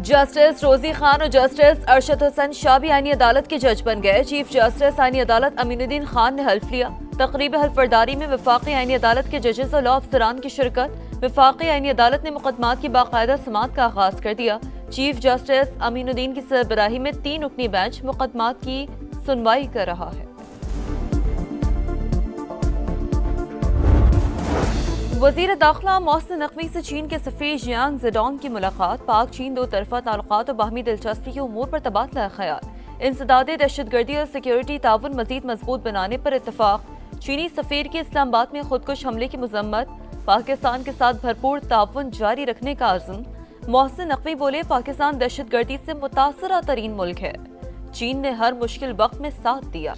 Justice रोजी खान और justice Arshad Hussain Shah भी आईनी अदालत के जज बन गए। चीफ जस्टिस आईनी अदालत अमीनुद्दीन खान ने हल्फ लिया। तकरीब हल्फबरदारी में वफाकी आईनी अदालत के जजेस और लॉ अफसरान की शिरकत। वफाकी आईनी अदालत ने मुकदमात की बाकायदा समाअत का आगाज कर दिया। चीफ जस्टिस अमीनुद्दीन की सरबराही में 3 रुकनी बेंच मुकदमात की सुनवाई कर रहा है। वज़ीर दाखिला मोहसिन नकवी से चीन के सफीर जियांग ज़ेडोंग की मुलाकात। पाक चीन दो तरफा ताल्लुकात और बाहमी दिलचस्पी के उमूर पर तबादला ख्याल। इंसदादे दहशतगर्दी और सिक्योरिटी ताउन मजीद मजबूत बनाने पर इत्तफाक। चीनी सफीर की इस्लामाबाद में खुदकुश हमले की मजम्मत। पाकिस्तान के साथ भरपूर ताउन जारी रखने का अज़्म। मोहसिन नकवी बोले, पाकिस्तान दहशतगर्दी से मुतासरा तरीन मुल्क है। चीन ने हर मुश्किल वक्त में साथ दिया।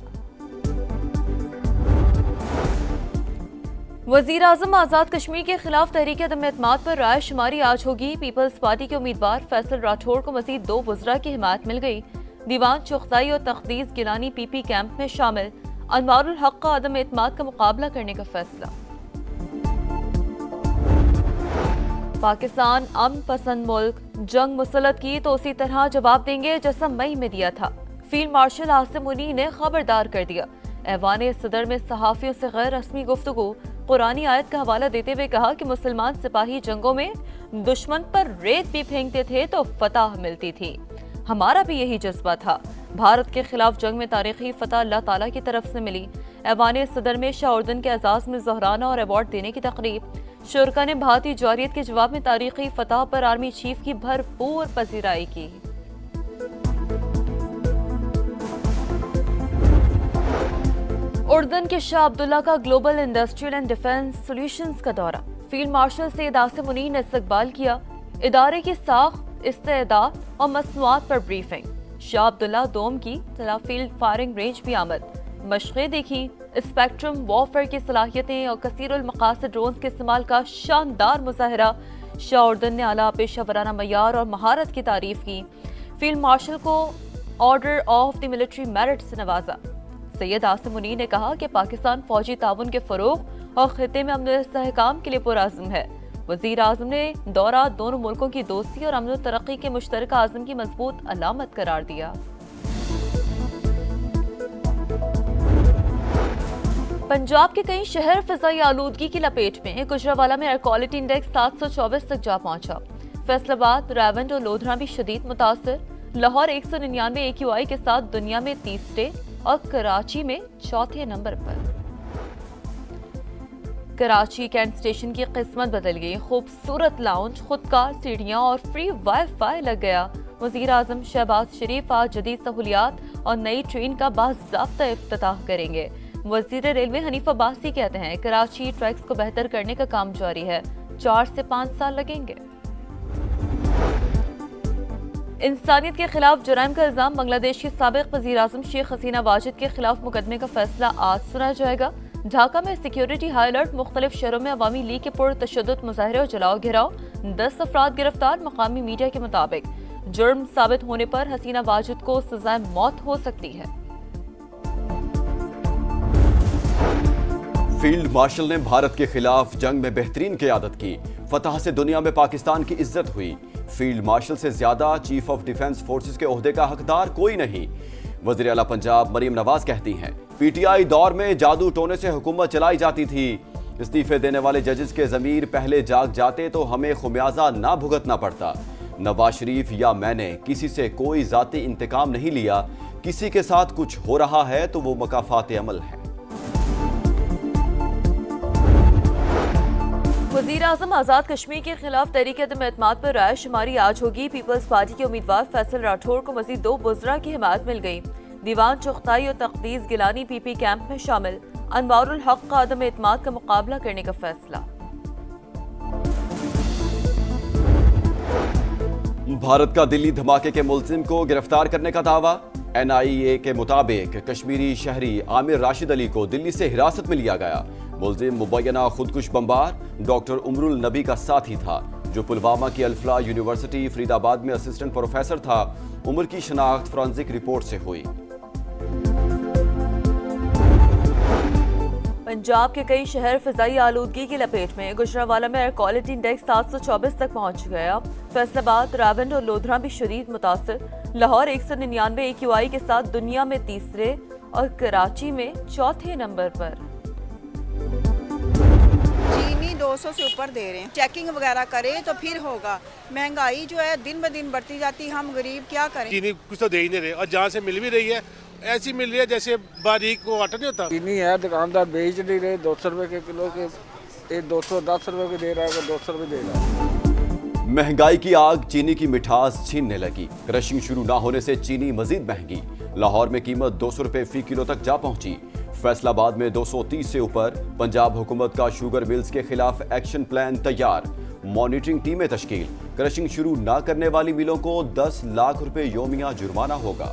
वज़ीर आज़म आज़ाद कश्मीर के खिलाफ तहरीक अदम एतमाद पर राय शुमारी आज होगी। पीपल्स पार्टी के उम्मीदवार फैसल राठौड़ को मज़ीद 2 वज़रा की हिमायत मिल गई। दीवान चुगताई और तक़दीस गिलानी पीपी कैंप में शामिल। अनवारुल हक का अदम एतमाद का मुकाबला करने का फैसला। पाकिस्तान अमन पसंद मुल्क, जंग मुसल्लत की तो उसी तरह जवाब देंगे जैसा मई में दिया था। फील्ड मार्शल आसिम मुनीर ने खबरदार कर दिया। ऐवान सदर में सहाफ़ियों से गैर रस्मी गुफ्तगू। कुरानी आयत का हवाला देते हुए कहा कि मुसलमान सिपाही जंगों में दुश्मन पर रेत भी फेंकते थे तो फतह मिलती थी। हमारा भी यही जज्बा था। भारत के खिलाफ जंग में तारीखी फतह अल्लाह ताला की तरफ से मिली। ऐवान सदर में शाह उर्दन के एजाज में ज़हराना और अवार्ड देने की तकरीब। शुरका ने भारतीय जारियत के जवाब में तारीखी फतह पर आर्मी चीफ की भरपूर पजीराई की। उर्दन के शाह अब्दुल्ला का global industrial and defence solutions का दौरा। फील्ड मार्शल सैयद आसिम मुनीर ने इस्तकबाल किया। इदारे की साख, इस्तेदाद और मसनूआत पर ब्रीफिंग। शाह अब्दुल्ला दोम की तला फील्ड फायरिंग रेंज भी आमद। मशक़ें देखी। स्पेक्ट्रम वॉरफेयर की सलाहियतें और कसीरुल मकासद ड्रोन्स के इस्तेमाल का शानदार मुजाहरा। शाह उर्दन ने आला पेशा वराना मयार और महारत की तारीफ की। फील्ड मार्शल को order of the military merit से नवाजा। सैयद आसिम मुनीर ने कहा कि पाकिस्तान फौजी ताउन के फरोग और खिते में अमन इस्तेहकाम के लिए पुरअज़्म है। वज़ीर आज़म ने दौरा दोनों मुल्कों की दोस्ती और अमन तरक्की के मुश्तरका आज़म की मजबूत अलामत करार दिया। पंजाब के कई शहर फिज़ाई आलूदगी की लपेट में। गुजरावाला में एयर क्वालिटी इंडेक्स 724 तक जा पहुंचा। फैसलाबाद, रावंड और लोधरा भी शदीद मुतासर। लाहौर 199 AQI के साथ दुनिया में तीसरे और कराची में चौथे नंबर पर। कराची कैंट स्टेशन की किस्मत बदल गई। खूबसूरत लाउंज, खुदकार सीढ़ियां और फ्री वाईफाई लग गया। वज़ीर आज़म शहबाज शरीफ आज जदीद सहूलियात और नई ट्रेन का बाज़ाब्ता इफ्तिताह करेंगे। वज़ीर रेलवे हनीफ अब्बासी कहते हैं, कराची ट्रैक्स को बेहतर करने का काम जारी है। 4 से 5 साल लगेंगे। इंसानियत के खिलाफ जुराइम का इल्जाम। बांग्लादेश की साबिक वज़ीर आज़म शेख हसीना वाजिद के खिलाफ मुकदमे का फैसला आज सुना जाएगा। ढाका में सिक्योरिटी हाई अलर्ट। मुख्तलिफ शहरों में अवामी लीग के पुरतशद्दुद मुजाहरे और जलाओ घिराव। 10 अफराद गिरफ्तार। मकामी मीडिया के मुताबिक जुर्म साबित होने पर हसीना वाजिद को सज़ाए मौत हो सकती है। फील्ड मार्शल ने भारत के खिलाफ जंग में बेहतरीन क़यादत की। फतह से दुनिया में पाकिस्तान की इज्जत हुई। फील्ड मार्शल से ज्यादा चीफ ऑफ डिफेंस फोर्सेस के ओहदे का हकदार कोई नहीं। वज़ीर आला पंजाब मरीम नवाज कहती हैं, PTI दौर में जादू टोने से हुकूमत चलाई जाती थी। इस्तीफे देने वाले जजेस के ज़मीर पहले जाग जाते तो हमें खुमियाजा ना भुगतना पड़ता। नवाज शरीफ या मैंने किसी से कोई ज़ाती इंतकाम नहीं लिया। किसी के साथ कुछ हो रहा है तो वो मकाफात अमल है। वज़ीर आज़म आज़ाद कश्मीर के खिलाफ तहरीक अदम एतमाद पर राय शुमारी आज होगी। पीपल्स पार्टी के उम्मीदवार फैसल राठौड़ को मज़ीद 2 वज़रा की हिमायत मिल गई। दीवान चुगताई और तक़दीस गिलानी पीपी कैंप में शामिल। अनवारुल हक का अदम एतमाद का मुकाबला करने का फैसला। भारत का दिल्ली धमाके के मुलजिम को गिरफ्तार करने का दावा। NIA के मुताबिक कश्मीरी शहरी आमिर राशिद अली को दिल्ली से हिरासत में लिया गया। मुलजिम मुबैना खुदकुश बमबार डॉक्टर उमरुल नबी का साथी था, जो पुलवामा की अल्फला यूनिवर्सिटी फरीदाबाद में असिस्टेंट प्रोफेसर था। उम्र की शनाख्त फोरेंसिक रिपोर्ट से हुई। पंजाब के कई शहर फिजाई आलूदगी की लपेट में। गुजरांवाला में एयर क्वालिटी इंडेक्स 724 तक पहुंच गया। फैसलाबाद, रावंड और लोधरा भी शदीद मुतासिर। लाहौर 199 AQI के साथ दुनिया में तीसरे और कराची में चौथे नंबर पर। चीनी 200 से ऊपर दे रहे हैं। चेकिंग वगैरह करें तो फिर होगा। महंगाई जो है दिन ब दिन बढ़ती जाती, हम गरीब क्या करें। चीनी कुछ तो दे ही नहीं रहे, और जहाँ से मिल भी रही है ऐसी मिल रही है जैसे बारीक को आटा नहीं होता। चीनी है, दुकानदार बेच नहीं रहे, 200 रुपए के किलो के, ये 210 रुपए के दे रहा है, 200 रुपए दे रहा है। महंगाई की आग चीनी की मिठास छीनने लगी। क्रशिंग शुरू ना होने से चीनी मजीद महंगी। लाहौर में कीमत 200 रुपए फी किलो तक जा पहुंची। फैसलाबाद में 230 से ऊपर। पंजाब हुकूमत का शुगर मिल्स के खिलाफ एक्शन प्लान तैयार। मॉनिटरिंग टीमें तश्कील। क्रशिंग शुरू ना करने वाली मिलों को 10 लाख रुपए योमिया जुर्माना होगा।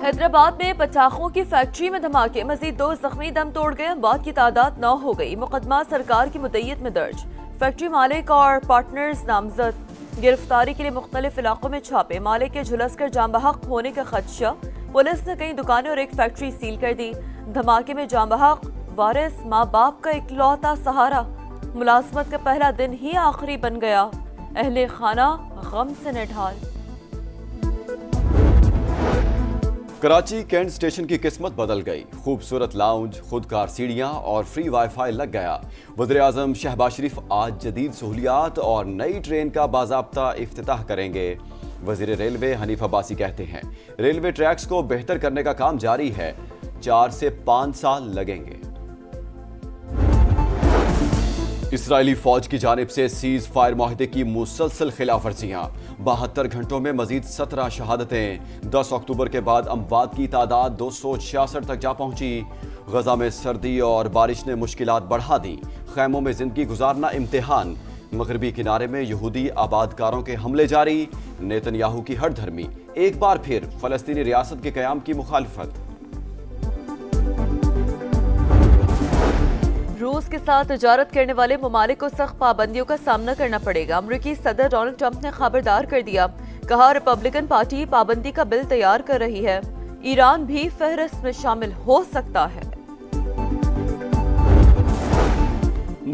हैदराबाद में पटाखों की फैक्ट्री में धमाके, मजीद 2 जख्मी, दम तोड़ गए। अमवात की तादाद 9 हो गई। मुकदमा सरकार की मुद्दईयत में दर्ज। फैक्ट्री मालिक और पार्टनर्स नामजद। गिरफ्तारी के लिए मुख्तलिफ इलाकों में छापे। मालिक के झुलसकर जाम बहक होने का खदशा। पुलिस ने कई दुकानें और एक फैक्ट्री सील कर दी। धमाके में जाम बहक वारिस माँ बाप का इकलौता सहारा। मुलाजमत का पहला दिन ही आखिरी बन गया। अहले खाना गम से निढाल। कराची कैंट स्टेशन की किस्मत बदल गई। खूबसूरत लाउंज, खुदकार सीढ़ियां और फ्री वाईफाई लग गया। वज़ीर आज़म शहबाज शरीफ आज जदीद सहूलियात और नई ट्रेन का बाज़ाब्ता इफ्तिताह करेंगे। वज़ीर रेलवे हनीफ अब्बासी कहते हैं रेलवे ट्रैक्स को बेहतर करने का काम जारी है, 4 से 5 साल लगेंगे। इसराइली फौज की जानिब से सीज फायर माहिदे की मुसलसल खिलाफ वर्जियां। 72 घंटों में मजीद 17 शहादतें। 10 अक्टूबर के बाद अमवात की तादाद 266 तक जा पहुंची। गजा में सर्दी और बारिश ने मुश्किलात बढ़ा दी। खैमों में जिंदगी गुजारना इम्तिहान। मगरबी किनारे में यहूदी आबादकारों के हमले जारी। नेतन्याहू की हठधर्मी। एक बार फिर फलस्तीनी रियासत के कयाम की मुखालिफत। रूस के साथ तिजारत करने वाले ममालिक को सख्त पाबंदियों का सामना करना पड़ेगा। अमरीकी सदर डोनाल्ड ट्रंप ने खबरदार कर दिया। कहा रिपब्लिकन पार्टी पाबंदी का बिल तैयार कर रही है। ईरान भी फहरिस्त में शामिल हो सकता है।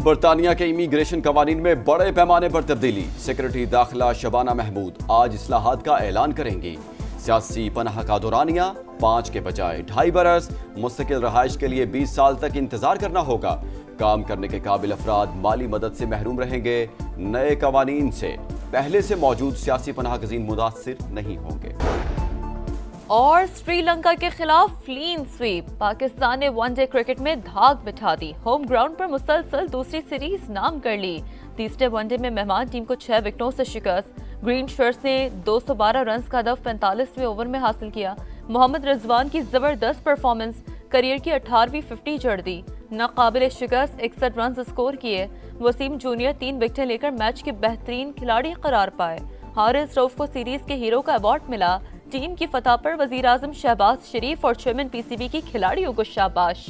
बरतानिया के इमीग्रेशन कवानीन में बड़े पैमाने पर तब्दीली। सेक्रेटरी दाखिला शबाना महमूद आज इस्लाहात का ऐलान करेंगी। सियासी पनाह का दौरानिया 5 के बजाय 2.5 बरस। मुस्तकिल रहाइश के लिए 20 साल तक इंतजार करना होगा। काम करने के काबिल अफराद माली मदद से महरूम रहेंगे। नए कवानीन से पहले से मौजूद सियासी पनाह गजीन मुतासिर नहीं होंगे। और श्रीलंका के खिलाफ क्लीन स्वीप। पाकिस्तान ने वनडे क्रिकेट में धाक बिठा दी। होम ग्राउंड पर मुसलसल दूसरी सीरीज नाम कर ली। तीसरे वनडे में मेहमान टीम को 6 विकेटों से शिकस्त। ग्रीन शर्ट्स ने 212 रन का हदफ 45वें ओवर में हासिल किया। मोहम्मद रिजवान की जबरदस्त परफॉर्मेंस करियर की 18वीं 50 जड़ दी। नाकाबिल शिकस्त 61 रन स्कोर किए। वसीम जूनियर 3 विकेटें लेकर मैच के बेहतरीन खिलाड़ी करार पाए। हारिस रऊफ को सीरीज के हीरो का अवार्ड मिला। टीम की फतह पर वजीर आजम शहबाज शरीफ और चेयरमैन PCB की खिलाड़ियों को शाबाश।